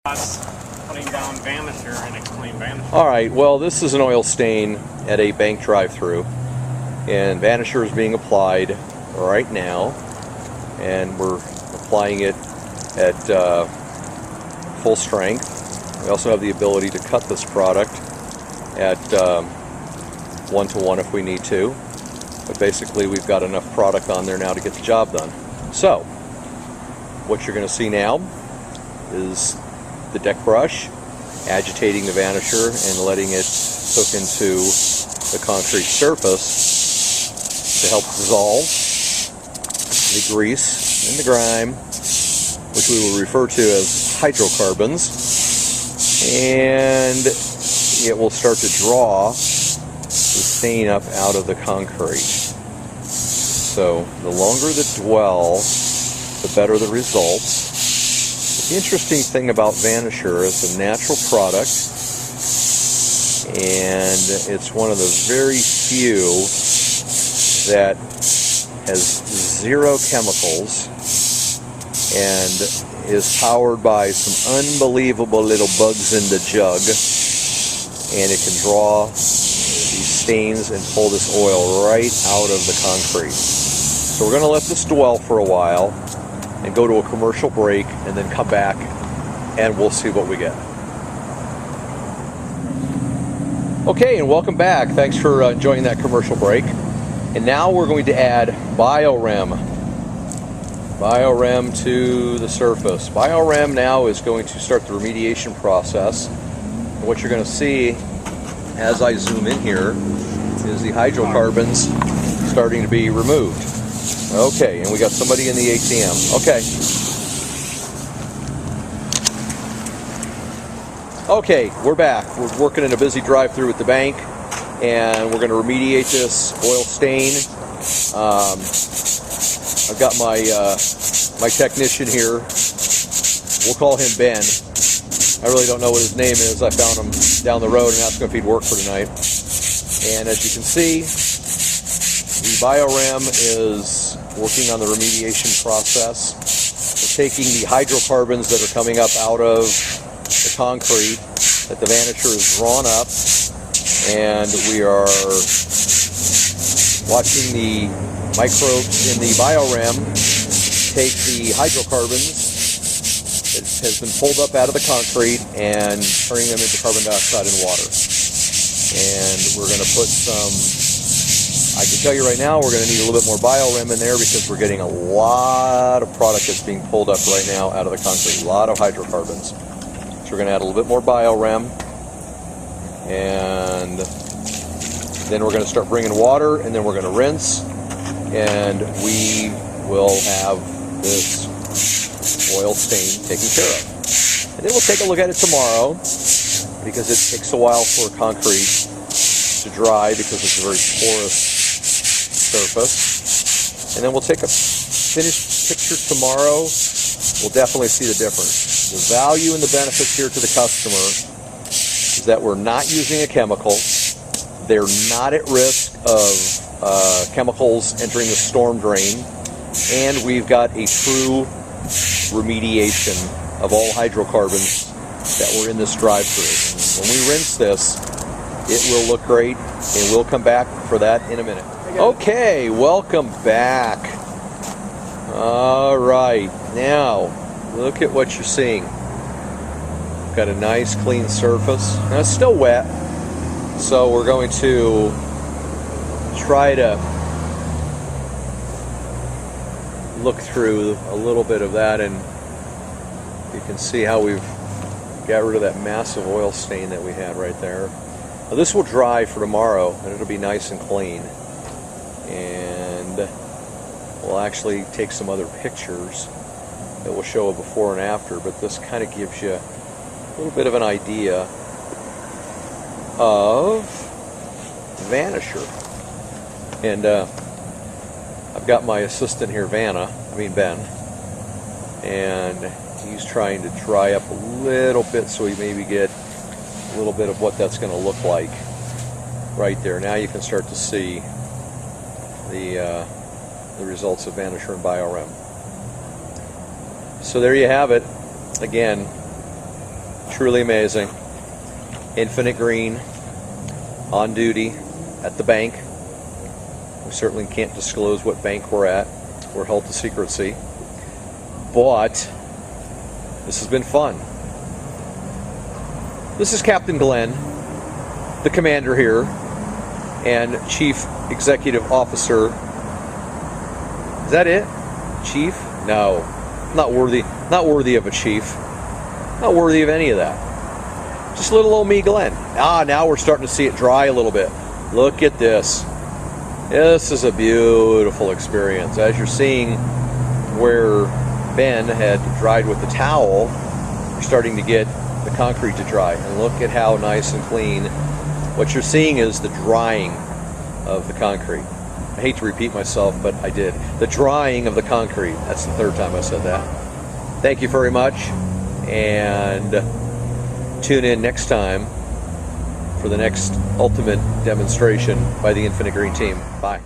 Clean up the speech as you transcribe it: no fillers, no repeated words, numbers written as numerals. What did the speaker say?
Putting down Vanisher and explain Vanisher. Alright, well, this is an oil stain at a bank drive-through, and Vanisher is being applied right now, and we're applying it at full strength. We also have the ability to cut this product at 1-to-1 if we need to, but basically we've got enough product on there now to get the job done. So what you're going to see now is the deck brush agitating the Vanisher and letting it soak into the concrete surface to help dissolve the grease and the grime, which we will refer to as hydrocarbons, and it will start to draw the stain up out of the concrete. So the longer the dwell, the better the results. The interesting thing about Vanisher is a natural product, and it's one of the very few that has zero chemicals and is powered by some unbelievable little bugs in the jug, and it can draw these stains and pull this oil right out of the concrete. So we're going to let this dwell for a while and go to a commercial break, and then come back and we'll see what we get. Okay, and welcome back. Thanks for enjoying that commercial break. And now we're going to add BioRem to the surface. BioRem now is going to start the remediation process. And what you're going to see as I zoom in here is the hydrocarbons starting to be removed. Okay, and we got somebody in the ATM. Okay, we're back. We're working in a busy drive-through at the bank, and we're going to remediate this oil stain. I've got my my technician here. We'll call him Ben. I really don't know what his name is. I found him down the road and asked him if he'd work for tonight. And as you can see, the BioRem is working on the remediation process. We're taking the hydrocarbons that are coming up out of the concrete that the Vanisher has drawn up, and we are watching the microbes in the BioRem take the hydrocarbons that has been pulled up out of the concrete and turning them into carbon dioxide and water. And we're going to put some, I can tell you right now, we're going to need a little bit more BioRem in there because we're getting a lot of product that's being pulled up right now out of the concrete, a lot of hydrocarbons. So we're going to add a little bit more BioRem, and then we're going to start bringing water, and then we're going to rinse, and we will have this oil stain taken care of. And then we'll take a look at it tomorrow, because it takes a while for concrete to dry because it's a very porous surface. And then we'll take a finished picture tomorrow. We'll definitely see the difference. The value and the benefits here to the customer is that we're not using a chemical. They're not at risk of chemicals entering the storm drain. And we've got a true remediation of all hydrocarbons that were in this drive-through. When we rinse this, it will look great, and we'll come back for that in a minute. Okay, welcome back. All right, now look at what you're seeing. Got a nice clean surface. Now it's still wet, so we're going to try to look through a little bit of that, and you can see how we've got rid of that massive oil stain that we had right there. Now, this will dry for tomorrow, and it'll be nice and clean. And we'll actually take some other pictures that will show a before and after, but this kind of gives you a little bit of an idea of Vanisher. And I've got my assistant here, Ben, and he's trying to dry up a little bit so we maybe get a little bit of what that's going to look like right there. Now you can start to see the results of Vanisher and BioRem. So there you have it. Again, Truly amazing. Infinite Green on duty at the bank. We certainly can't disclose what bank we're at. We're held to secrecy. But this has been fun. This is Captain Glenn, the commander here, and Chief Executive Officer. Is that it? Chief? No. Not worthy of a chief. Not worthy of any of that. Just little old me, Glenn. Now we're starting to see it dry a little bit. Look at this. This is a beautiful experience. As you're seeing where Ben had dried with the towel, we're starting to get the concrete to dry. And look at how nice and clean. What you're seeing is the drying of the concrete. I hate to repeat myself, but I did. The drying of the concrete. That's the third time I said that. Thank you very much. And tune in next time for the next ultimate demonstration by the Infinite Green team. Bye.